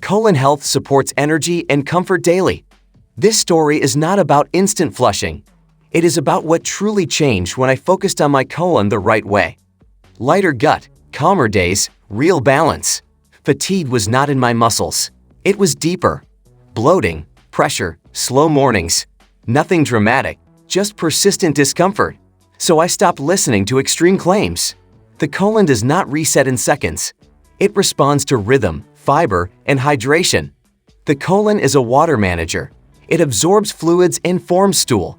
Colon health supports energy and comfort daily. This story is not about instant flushing. It is about what truly changed when I focused on my colon the right way. Lighter gut, calmer days, real balance. Fatigue was not in my muscles. It was deeper. Bloating, pressure, slow mornings. Nothing dramatic, just persistent discomfort. So I stopped listening to extreme claims. The colon does not reset in seconds. It responds to rhythm, fiber, and hydration. The colon is a water manager. It absorbs fluids and forms stool.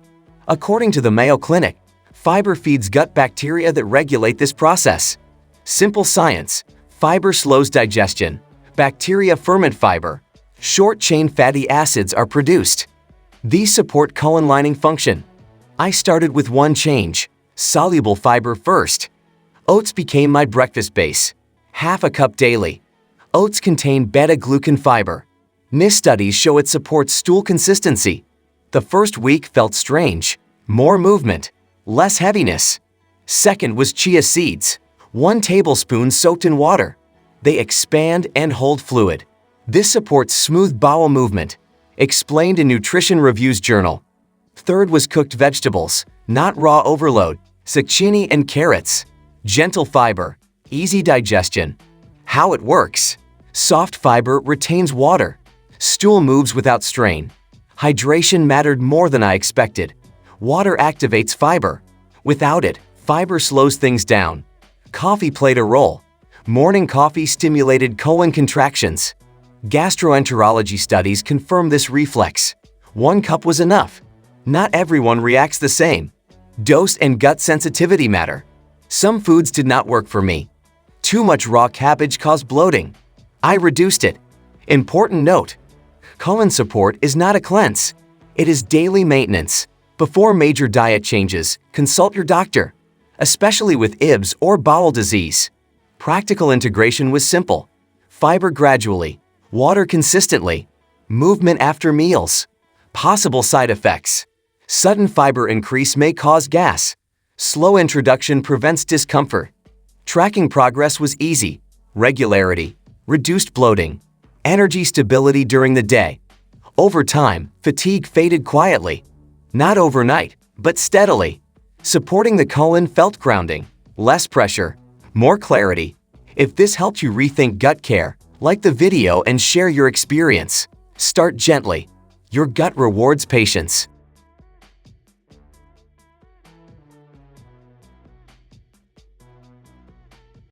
According to the Mayo Clinic, fiber feeds gut bacteria that regulate this process. Simple science: fiber slows digestion. Bacteria ferment fiber. Short-chain fatty acids are produced. These support colon lining function. I started with one change: soluble fiber first. Oats became my breakfast base. Half a cup daily. Oats contain beta-glucan fiber. NIST studies show it supports stool consistency. The first week felt strange. More movement, less heaviness. Second was chia seeds. 1 tablespoon soaked in water. They expand and hold fluid. This supports smooth bowel movement. Explained in Nutrition Reviews Journal. Third was cooked vegetables, not raw overload. Zucchini and carrots. Gentle fiber, easy digestion. How it works: soft fiber retains water. Stool moves without strain. Hydration mattered more than I expected. Water activates fiber. Without it, fiber slows things down. Coffee played a role. Morning coffee stimulated colon contractions. Gastroenterology studies confirm this reflex. 1 cup was enough. Not everyone reacts the same. Dose and gut sensitivity matter. Some foods did not work for me. Too much raw cabbage caused bloating. I reduced it. Important note: colon support is not a cleanse. It is daily maintenance. Before major diet changes, consult your doctor, especially with IBS or bowel disease. Practical integration was simple: fiber gradually, water consistently, movement after meals. Possible side effects: sudden fiber increase may cause gas. Slow introduction prevents discomfort. Tracking progress was easy. Regularity, reduced bloating. Energy stability during the day. Over time, fatigue faded quietly. Not overnight, but steadily. Supporting the colon felt grounding. Less pressure, more clarity. If this helped you rethink gut care, like the video and share your experience. Start gently. Your gut rewards patience.